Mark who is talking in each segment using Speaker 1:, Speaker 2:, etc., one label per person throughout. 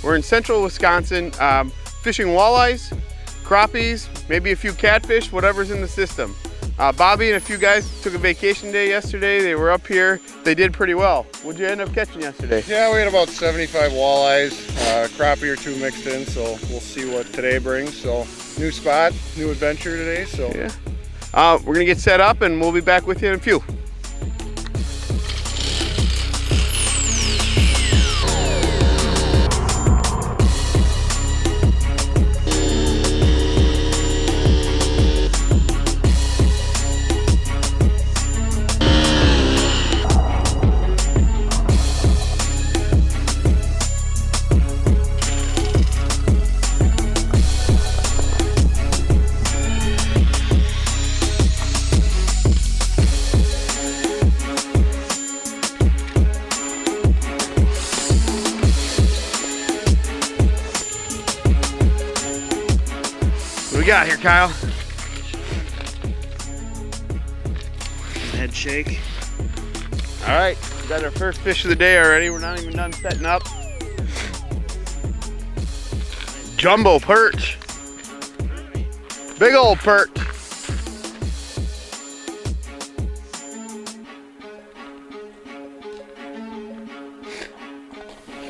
Speaker 1: We're in central Wisconsin, fishing walleyes, crappies, maybe a few catfish, whatever's in the system. Bobby and a few guys took a vacation day yesterday. They were up here. They did pretty well. What'd you end up catching yesterday?
Speaker 2: Yeah, we had about 75 walleyes, crappie or two mixed in, so we'll see what today brings. So new spot, new adventure today. So
Speaker 1: yeah, we're gonna get set up and we'll be back with you in a few. What we got here, Kyle?
Speaker 3: Head shake.
Speaker 1: All right, we got our first fish of the day already. We're not even done setting up. Jumbo perch. Big old perch.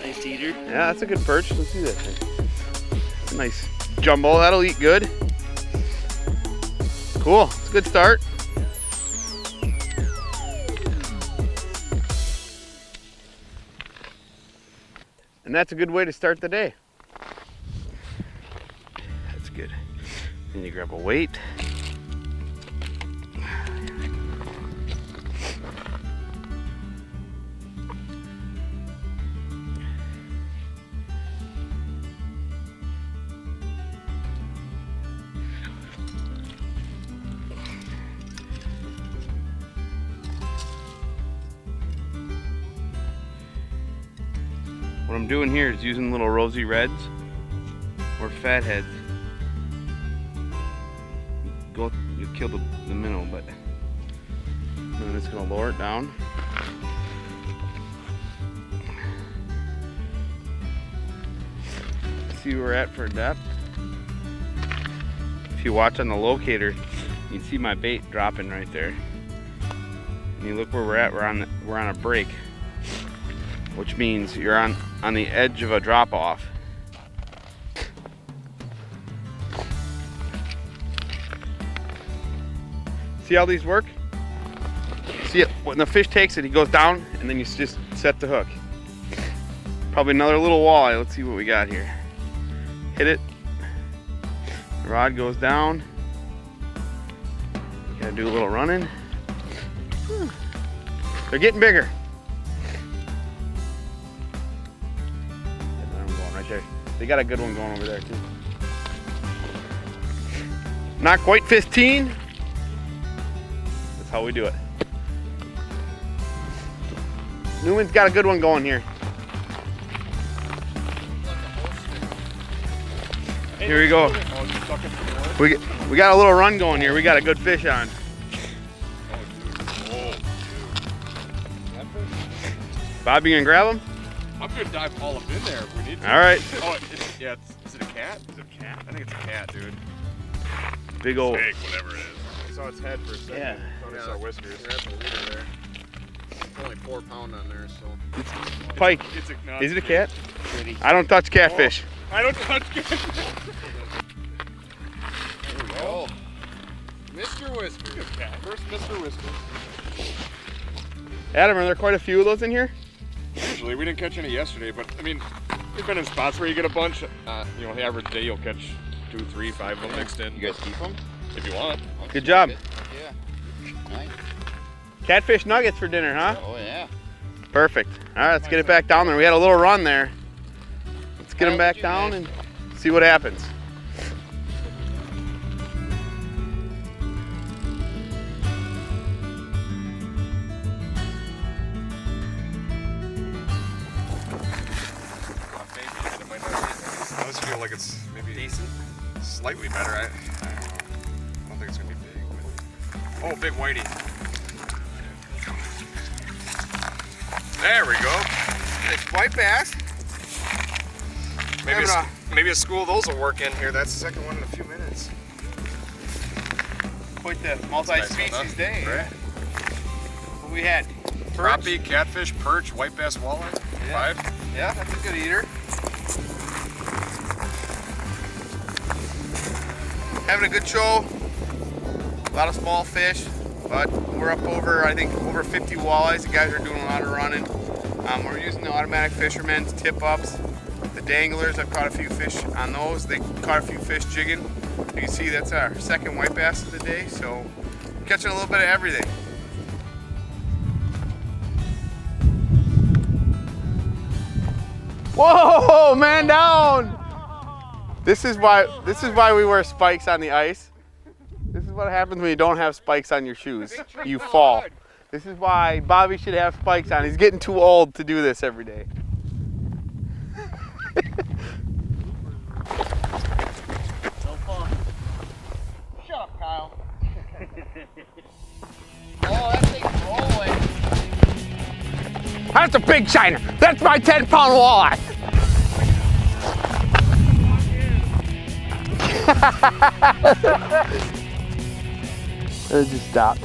Speaker 3: Nice eater.
Speaker 1: Yeah, that's a good perch. Let's see that thing. It's a nice jumbo. That'll eat good. Cool. It's a good start. And that's a good way to start the day. That's good. Then you grab a weight. What I'm doing here is using little rosy reds or fatheads. You kill the minnow, but then it's gonna lower it down. See where we're at for depth. If you watch on the locator, you can see my bait dropping right there. And you look where we're at. We're on a break, which means you're on the edge of a drop off. See how these work? See it, when the fish takes it, he goes down and then you just set the hook. Probably another little walleye. Let's see what we got here. Hit it. The rod goes down. You gotta do a little running. They're getting bigger. Right there. They got a good one going over there too. Not quite 15. That's how we do it. Newman's got a good one going here. Here we go. We got a little run going here. We got a good fish on. Bobby, you gonna grab him?
Speaker 2: I'm gonna dive all up in there if we need to.
Speaker 1: All right.
Speaker 2: Oh, yeah. Is it a cat? Is it a cat? I think it's a cat, dude.
Speaker 1: Big old.
Speaker 2: Big, whatever it is. I saw its head for a second.
Speaker 1: Yeah.
Speaker 2: I saw whiskers. That's a leader there. It's only 4 pound on there, so.
Speaker 1: It's pike.
Speaker 2: It's
Speaker 1: Is it a cat? I don't touch catfish.
Speaker 2: Oh, I don't touch catfish. There we go. Mr. Whiskers. First Mr. Whiskers.
Speaker 1: Adam, are there quite a few of those in here?
Speaker 2: Usually, we didn't catch any yesterday, but I mean, we've been in spots where you get a bunch. You know, the average day you'll catch 2, 3, 5 of them mixed in.
Speaker 4: You guys keep them?
Speaker 2: If you want.
Speaker 1: Good job.
Speaker 4: Yeah. Nice.
Speaker 1: Catfish nuggets for dinner, huh?
Speaker 4: Oh yeah.
Speaker 1: Perfect. All right, let's get it back down there. We had a little run there. Let's get them back down and see what happens.
Speaker 2: I just feel like it's maybe decent, slightly better. I don't know. I don't think it's gonna be big. But... Oh, big whitey. There we go. Nice white bass. Maybe a school of those will work in here. That's the second one in a few minutes.
Speaker 1: Quite the multi-species day.
Speaker 2: Right.
Speaker 1: What we had?
Speaker 2: Crappie, catfish, perch, white bass, walleye.
Speaker 1: Yeah.
Speaker 2: 5.
Speaker 1: Yeah, that's a good eater. Having a good show. A lot of small fish, but we're up over, I think, over 50 walleyes. The guys are doing a lot of running. We're using the Automatic Fisherman's tip-ups. The danglers, I've caught a few fish on those. They caught a few fish jigging. You can see that's our second white bass of the day, so catching a little bit of everything. Whoa, man down! This is why we wear spikes on the ice. This is what happens when you don't have spikes on your shoes. You fall. This is why Bobby should have spikes on. He's getting too old to do this every day. Shut up, Kyle.
Speaker 4: Oh, that thing's rolling.
Speaker 1: That's a big shiner. That's my 10-pound walleye. It just stopped.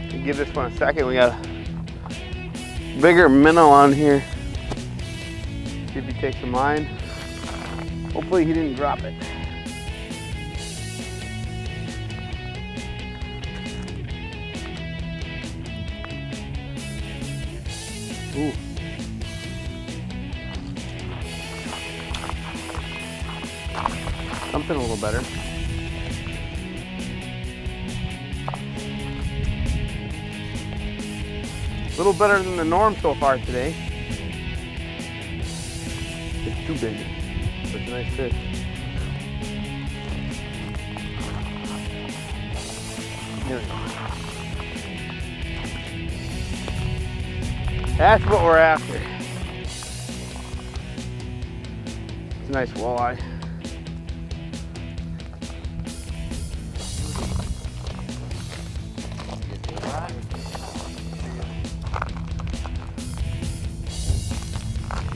Speaker 1: Give this one a second. We got a bigger minnow on here. See if he takes some line. Hopefully he didn't drop it. Ooh. Something a little better. A little better than the norm so far today. It's too big. But it's a nice fish. There we go. That's what we're after. It's a nice walleye.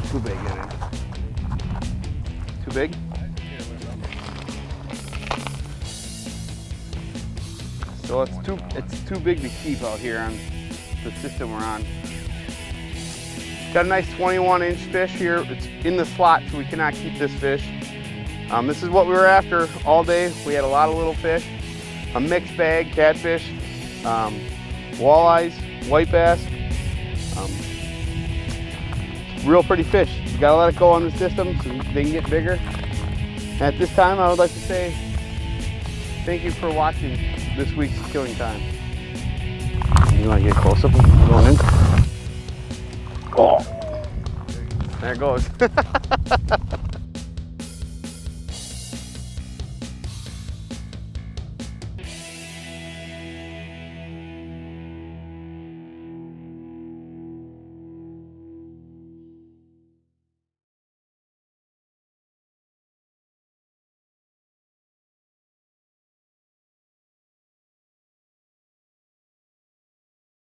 Speaker 1: Too big, isn't it? Too big? So it's too big to keep out here on the system we're on. Got a nice 21-inch fish here. It's in the slot, so we cannot keep this fish. This is what we were after all day. We had a lot of little fish, a mixed bag, catfish, walleyes, white bass. Real pretty fish. You gotta let it go on the system so they can get bigger. And at this time, I would like to say thank you for watching this week's Killing Time. You want to get close up going in? Oh, there it goes.